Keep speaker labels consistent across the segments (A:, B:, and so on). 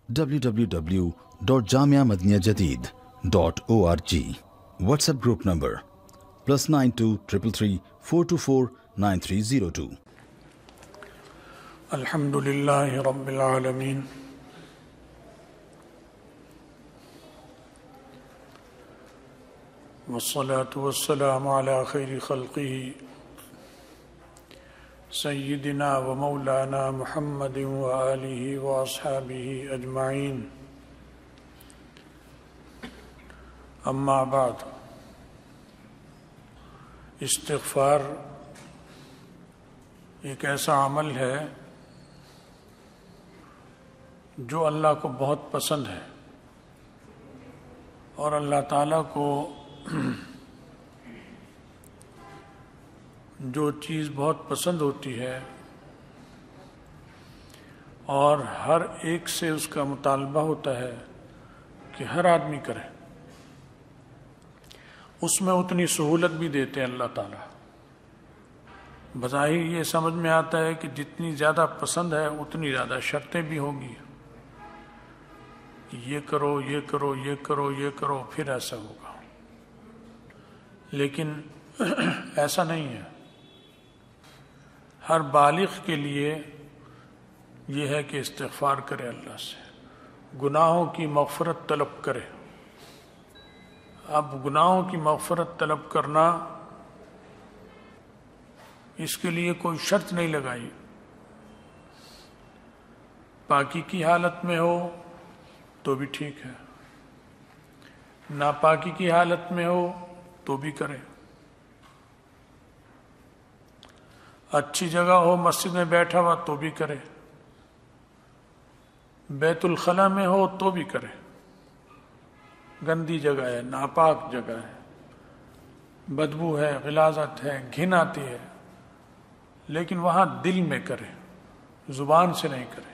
A: www.jamiamadiniyajadid.org. WhatsApp group number +92 333 424 9302.
B: الحمد للہ رب العالمین والصلاة والسلام على خیر خلقہ سیدنا و مولانا محمد وآلہ واصحابہ اجمعین، اما بعد۔ استغفار ایک ایسا عمل ہے جو اللہ کو بہت پسند ہے، اور اللہ تعالیٰ کو جو چیز بہت پسند ہوتی ہے اور ہر ایک سے اس کا مطالبہ ہوتا ہے کہ ہر آدمی کرے، اس میں اتنی سہولت بھی دیتے ہیں اللہ تعالیٰ۔ بظاہر یہ سمجھ میں آتا ہے کہ جتنی زیادہ پسند ہے اتنی زیادہ شرطیں بھی ہوں گی، یہ کرو یہ کرو یہ کرو یہ کرو پھر ایسا ہوگا، لیکن ایسا نہیں ہے۔ ہر بالغ کے لیے یہ ہے کہ استغفار کرے، اللہ سے گناہوں کی مغفرت طلب کرے۔ اب گناہوں کی مغفرت طلب کرنا، اس کے لیے کوئی شرط نہیں لگائی، پاکی کی حالت میں ہو تو بھی ٹھیک ہے، ناپاکی کی حالت میں ہو تو بھی کرے، اچھی جگہ ہو مسجد میں بیٹھا ہوا تو بھی کرے، بیت الخلاء میں ہو تو بھی کرے، گندی جگہ ہے، ناپاک جگہ ہے، بدبو ہے، غلاظت ہے، گھن آتی ہے، لیکن وہاں دل میں کرے، زبان سے نہیں کرے۔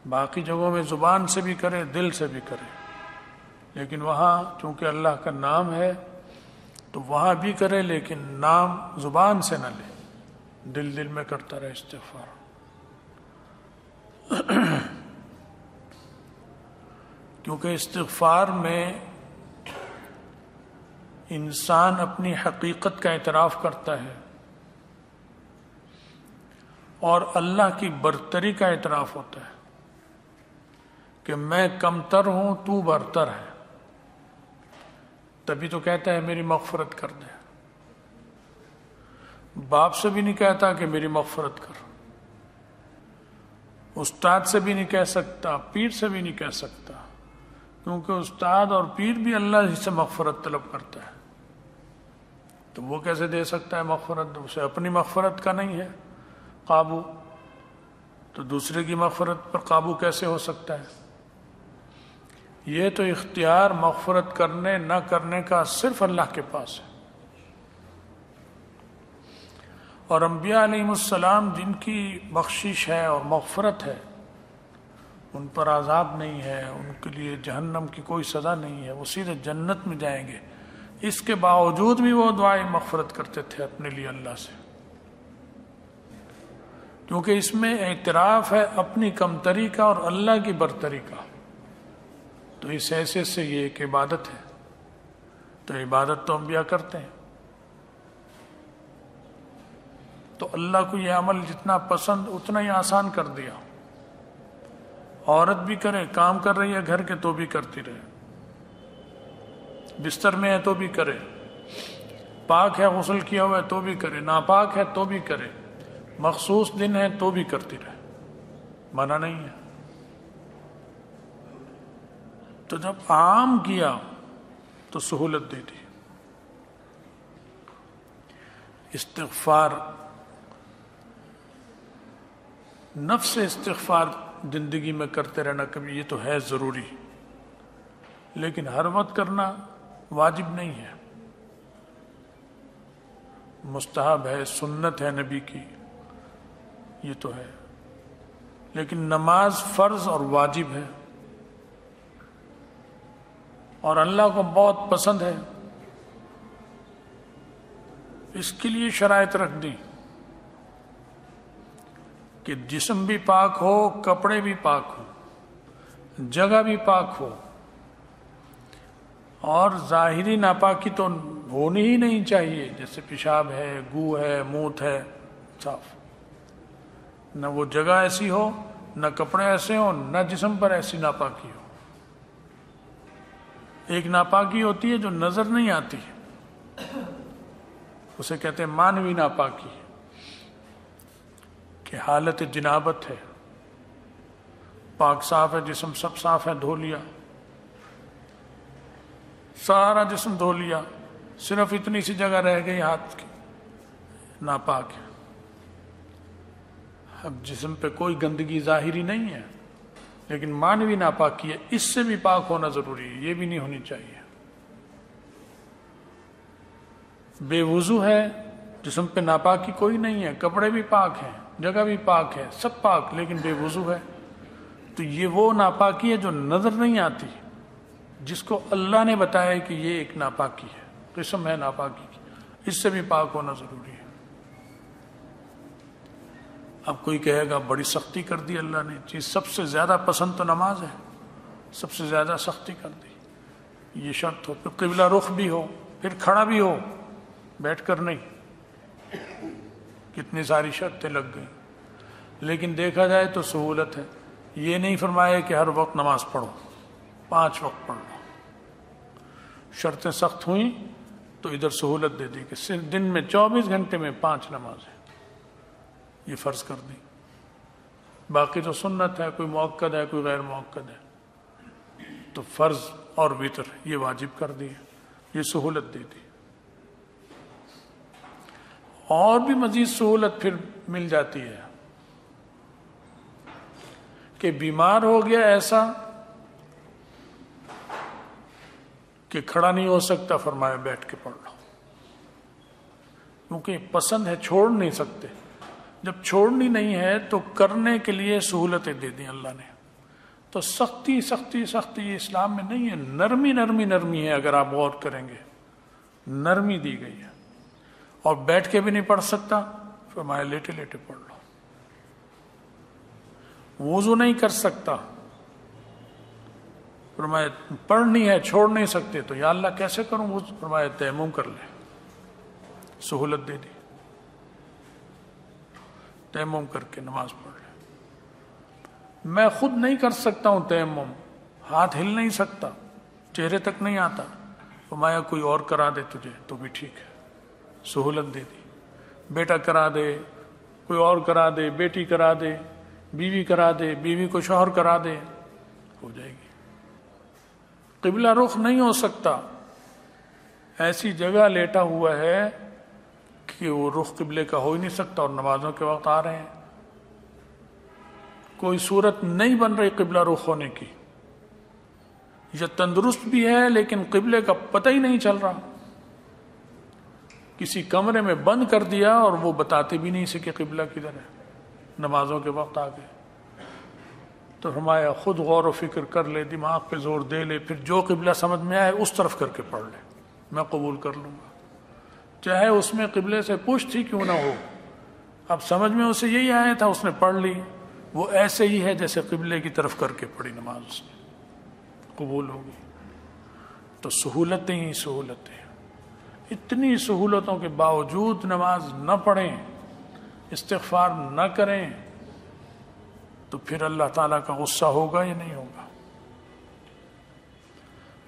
B: باقی جگہوں میں زبان سے بھی کرے، دل سے بھی کرے، لیکن وہاں چونکہ اللہ کا نام ہے تو وہاں بھی کرے، لیکن نام زبان سے نہ لے، دل میں کرتا رہے استغفار۔ کیونکہ استغفار میں انسان اپنی حقیقت کا اعتراف کرتا ہے اور اللہ کی برتری کا اعتراف ہوتا ہے کہ میں کمتر ہوں، تو برتر ہے، تبھی تو کہتا ہے میری مغفرت کر دے۔ باپ سے بھی نہیں کہتا کہ میری مغفرت کر، استاد سے بھی نہیں کہہ سکتا، پیر سے بھی نہیں کہہ سکتا، کیونکہ استاد اور پیر بھی اللہ ہی سے مغفرت طلب کرتا ہے، تو وہ کیسے دے سکتا ہے مغفرت؟ اسے اپنی مغفرت کا نہیں ہے قابو، تو دوسرے کی مغفرت پر قابو کیسے ہو سکتا ہے؟ یہ تو اختیار مغفرت کرنے نہ کرنے کا صرف اللہ کے پاس ہے۔ اور انبیاء علیہ السلام جن کی بخشش ہے اور مغفرت ہے، ان پر عذاب نہیں ہے، ان کے لیے جہنم کی کوئی سزا نہیں ہے، وہ سیدھے جنت میں جائیں گے، اس کے باوجود بھی وہ دعائیں مغفرت کرتے تھے اپنے لیے اللہ سے، کیونکہ اس میں اعتراف ہے اپنی کمتری کا اور اللہ کی برتری کا۔ تو اس حیثیت سے یہ ایک عبادت ہے، تو عبادت تو انبیاء کرتے ہیں، تو اللہ کو یہ عمل جتنا پسند اتنا ہی آسان کر دیا۔ عورت بھی کرے، کام کر رہی ہے گھر کے تو بھی کرتی رہے، بستر میں ہے تو بھی کرے، پاک ہے غسل کیا ہوا ہے تو بھی کرے، ناپاک ہے تو بھی کرے، مخصوص دن ہے تو بھی کرتی رہے، منع نہیں ہے۔ تو جب عام کیا تو سہولت دے دی۔ استغفار، نفس استغفار زندگی میں کرتے رہنا کبھی، یہ تو ہے ضروری، لیکن ہر وقت کرنا واجب نہیں ہے، مستحب ہے، سنت ہے نبی کی، یہ تو ہے، لیکن نماز فرض اور واجب ہے، اور اللہ کو بہت پسند ہے، اس کے لیے شرائط رکھ دی کہ جسم بھی پاک ہو، کپڑے بھی پاک ہو، جگہ بھی پاک ہو، اور ظاہری ناپاکی تو ہونی ہی نہیں چاہیے، جیسے پیشاب ہے، گو ہے، موت ہے، صاف، نہ وہ جگہ ایسی ہو، نہ کپڑے ایسے ہوں، نہ جسم پر ایسی ناپاکی ہو۔ ایک ناپاکی ہوتی ہے جو نظر نہیں آتی، اسے کہتے ہیں مانوی ناپاکی، کہ حالت جنابت ہے، پاک صاف ہے، جسم سب صاف ہے، دھو لیا، سارا جسم دھو لیا، صرف اتنی سی جگہ رہ گئی ہاتھ کی، ناپاک ہے۔ اب جسم پہ کوئی گندگی ظاہری نہیں ہے، لیکن مانوی ناپاکی ہے، اس سے بھی پاک ہونا ضروری ہے، یہ بھی نہیں ہونی چاہیے۔ بے وضو ہے، جسم پہ ناپاکی کوئی نہیں ہے، کپڑے بھی پاک ہیں، جگہ بھی پاک ہے، سب پاک، لیکن بے وضو ہے، تو یہ وہ ناپاکی ہے جو نظر نہیں آتی، جس کو اللہ نے بتایا کہ یہ ایک ناپاکی ہے، قسم ہے ناپاکی کی، اس سے بھی پاک ہونا ضروری ہے۔ اب کوئی کہے گا بڑی سختی کر دی اللہ نے، چیز سب سے زیادہ پسند تو نماز ہے، سب سے زیادہ سختی کر دی، یہ شرط ہو، پھر قبلہ رخ بھی ہو، پھر کھڑا بھی ہو، بیٹھ کر نہیں، کتنی ساری شرطیں لگ گئیں۔ لیکن دیکھا جائے تو سہولت ہے، یہ نہیں فرمایا کہ ہر وقت نماز پڑھو، 5 وقت پڑھ لو۔ شرطیں سخت ہوئیں تو ادھر سہولت دے دی کہ صرف دن میں 24 گھنٹے میں 5 نمازیں یہ فرض کر دی، باقی تو سنت ہے، کوئی موقد ہے، کوئی غیر موقد ہے، تو فرض اور وتر یہ واجب کر دی، یہ سہولت دے دی۔ اور بھی مزید سہولت پھر مل جاتی ہے کہ بیمار ہو گیا ایسا کہ کھڑا نہیں ہو سکتا، فرمایا بیٹھ کے پڑھ لو، کیونکہ پسند ہے، چھوڑ نہیں سکتے۔ جب چھوڑنی نہیں ہے تو کرنے کے لیے سہولتیں دے دیں اللہ نے، تو سختی سختی سختی یہ اسلام میں نہیں ہے، نرمی نرمی نرمی ہے، اگر آپ غور کریں گے نرمی دی گئی ہے۔ اور بیٹھ کے بھی نہیں پڑھ سکتا، فرمایا لیٹے لیٹے پڑھ لو۔ وضو نہیں کر سکتا، فرمایا پڑھنی ہے، چھوڑ نہیں سکتے، تو یا اللہ کیسے کروں وضو، فرمایا تیمم کر لے، سہولت دے دی، تیمم کر کے نماز پڑھ لے۔ میں خود نہیں کر سکتا ہوں تیمم، ہاتھ ہل نہیں سکتا، چہرے تک نہیں آتا، فرمایا کوئی اور کرا دے تجھے تو بھی ٹھیک ہے، سہولت دے دی۔ بیٹا کرا دے، کوئی اور کرا دے، بیٹی کرا دے، بیوی کرا دے، بیوی کو شوہر کرا دے، ہو جائے گی۔ قبلہ رخ نہیں ہو سکتا، ایسی جگہ لیٹا ہوا ہے کہ وہ رخ قبلے کا ہو ہی نہیں سکتا، اور نمازوں کے وقت آ رہے ہیں، کوئی صورت نہیں بن رہی قبلہ رخ ہونے کی، یہ تندرست بھی ہے لیکن قبلے کا پتہ ہی نہیں چل رہا، کسی کمرے میں بند کر دیا اور وہ بتاتے بھی نہیں کہ قبلہ کدھر ہے، نمازوں کے وقت آ گئے، تو فرمایا خود غور و فکر کر لے، دماغ پہ زور دے لے، پھر جو قبلہ سمجھ میں آئے اس طرف کر کے پڑھ لے، میں قبول کر لوں گا، چاہے اس میں قبلے سے پشت ہی کیوں نہ ہو، اب سمجھ میں اسے یہی آیا تھا، اس نے پڑھ لی، وہ ایسے ہی ہے جیسے قبلے کی طرف کر کے پڑھی نماز، اس نے قبول ہوگی۔ تو سہولتیں ہی سہولتیں، اتنی سہولتوں کے باوجود نماز نہ پڑھیں، استغفار نہ کریں، تو پھر اللہ تعالیٰ کا غصہ ہوگا یا نہیں ہوگا؟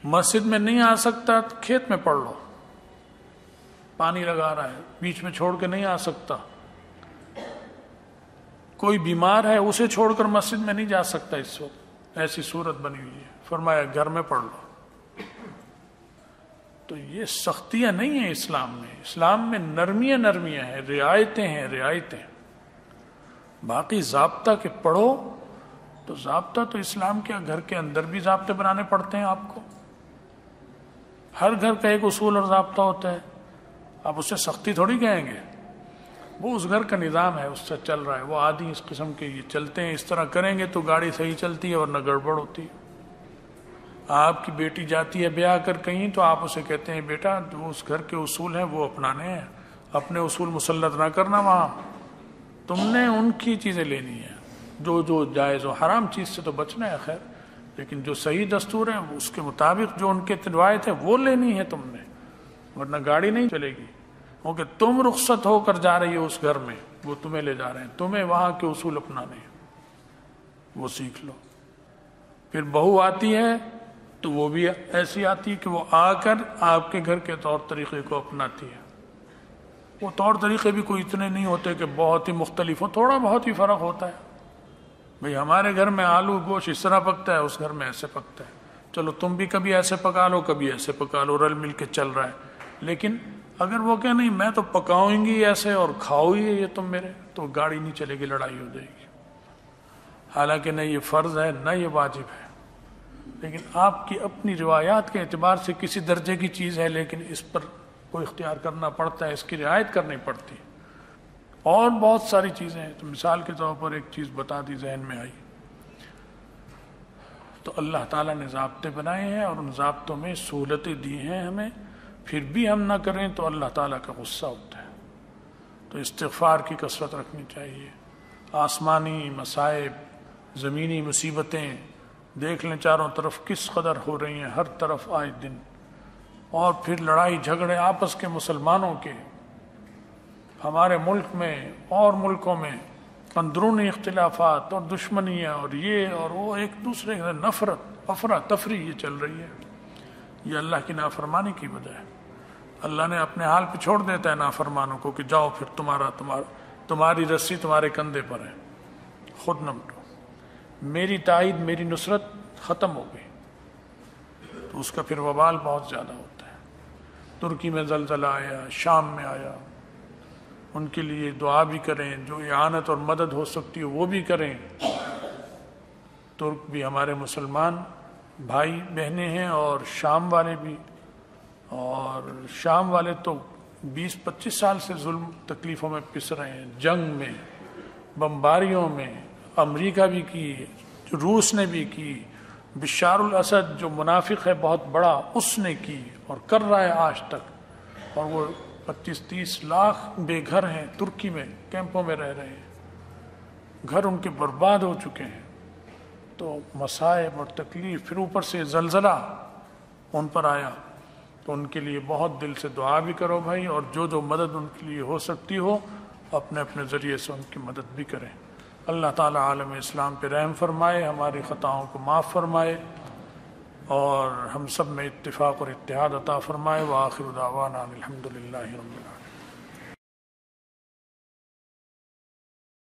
B: مسجد میں نہیں آ سکتا، کھیت میں پڑھ لو، پانی لگا رہا ہے، بیچ میں چھوڑ کے نہیں آ سکتا، کوئی بیمار ہے اسے چھوڑ کر مسجد میں نہیں جا سکتا اس وقت، ایسی صورت بنی ہوئی ہے، فرمایا گھر میں پڑھ لو۔ تو یہ سختیاں نہیں ہیں اسلام میں، اسلام میں نرمیاں نرمیاں ہیں، رعایتیں ہیں، رعایتیں۔ باقی ضابطہ کہ پڑھو، تو ضابطہ تو اسلام کے گھر کے اندر بھی ضابطے بنانے پڑتے ہیں آپ کو، ہر گھر کا ایک اصول اور ضابطہ ہوتا ہے، آپ اسے سختی تھوڑی کہیں گے، وہ اس گھر کا نظام ہے، اس سے چل رہا ہے، وہ عادی اس قسم کے یہ چلتے ہیں، اس طرح کریں گے تو گاڑی صحیح چلتی ہے ورنہ گڑبڑ ہوتی ہے۔ آپ کی بیٹی جاتی ہے بیاہ کر کہیں تو آپ اسے کہتے ہیں بیٹا جو اس گھر کے اصول ہیں وہ اپنانے ہیں، اپنے اصول مسلط نہ کرنا، وہاں تم نے ان کی چیزیں لینی ہیں، جو جو جائز و حرام چیز سے تو بچنا ہے، خیر لیکن جو صحیح دستور ہے اس کے مطابق جو ان کے روایت ہے وہ لینی ہے تم نے، ورنہ گاڑی نہیں چلے گی، کیونکہ تم رخصت ہو کر جا رہی ہو اس گھر میں، وہ تمہیں لے جا رہے ہیں، تمہیں وہاں کے اصول اپنانے ہیں، وہ سیکھ لو۔ پھر بہو آتی ہے تو وہ بھی ایسی آتی ہے کہ وہ آ کر آپ کے گھر کے طور طریقے کو اپناتی ہے۔ وہ طور طریقے بھی کوئی اتنے نہیں ہوتے کہ بہت ہی مختلف ہو، تھوڑا بہت ہی فرق ہوتا ہے۔ بھئی ہمارے گھر میں آلو گوشت اس طرح پکتا ہے، اس گھر میں ایسے پکتا ہے، چلو تم بھی کبھی ایسے پکا لو کبھی ایسے پکا لو، رل مل کے چل رہا ہے۔ لیکن اگر وہ کہ نہیں میں تو پکاؤں گی ایسے اور کھاؤ ہی یہ تم میرے، تو گاڑی نہیں چلے گی، لڑائی ہو جائے گی۔ حالانکہ نہ یہ فرض ہے نہ یہ واجب ہے، لیکن آپ کی اپنی روایات کے اعتبار سے کسی درجے کی چیز ہے، لیکن اس پر کوئی اختیار کرنا پڑتا ہے، اس کی رعایت کرنی پڑتی ہے۔ اور بہت ساری چیزیں ہیں، تو مثال کے طور پر ایک چیز بتا دی ذہن میں آئی، تو اللہ تعالیٰ نے ضابطے بنائے ہیں اور ان ضابطوں میں سہولتیں دی ہیں ہمیں، پھر بھی ہم نہ کریں تو اللہ تعالیٰ کا غصہ ہوتا ہے۔ تو استغفار کی کثرت رکھنی چاہیے۔ آسمانی مصائب، زمینی مصیبتیں دیکھ لیں چاروں طرف کس قدر ہو رہی ہیں، ہر طرف آئے دن، اور پھر لڑائی جھگڑے آپس کے مسلمانوں کے، ہمارے ملک میں اور ملکوں میں اندرونی اختلافات اور دشمنیاں اور یہ اور وہ، ایک دوسرے سے نفرت، افراتفری یہ چل رہی ہے۔ یہ اللہ کی نافرمانی کی وجہ ہے۔ اللہ نے اپنے حال پہ چھوڑ دیتا ہے نافرمانوں کو کہ جاؤ پھر تمہاری رسی تمہارے کندھے پر ہے، خود نمٹو، میری تائید میری نصرت ختم ہو گئی، تو اس کا پھر وبال بہت زیادہ ہوتا ہے۔ ترکی میں زلزلہ آیا، شام میں آیا، ان کے لیے دعا بھی کریں، جو اعانت اور مدد ہو سکتی ہے وہ بھی کریں۔ ترک بھی ہمارے مسلمان بھائی بہنیں ہیں، اور شام والے بھی، اور شام والے تو 20-25 سال سے ظلم تکلیفوں میں پس رہے ہیں، جنگ میں، بمباریوں میں، امریکہ بھی کی، روس نے بھی کی، بشار الاسد جو منافق ہے بہت بڑا اس نے کی اور کر رہا ہے آج تک، اور وہ 25-30 لاکھ بے گھر ہیں ترکی میں، کیمپوں میں رہ رہے ہیں، گھر ان کے برباد ہو چکے ہیں۔ تو مصائب اور تکلیف، پھر اوپر سے زلزلہ ان پر آیا، تو ان کے لیے بہت دل سے دعا بھی کرو بھائی، اور جو جو مدد ان کے لیے ہو سکتی ہو اپنے اپنے ذریعے سے ان کی مدد بھی کریں۔ اللہ تعالیٰ عالم اسلام پہ رحم فرمائے، ہماری خطاؤں کو معاف فرمائے، اور ہم سب میں اتفاق اور اتحاد عطا فرمائے۔ وآخر دعوانا الحمد للہ رب العالمین۔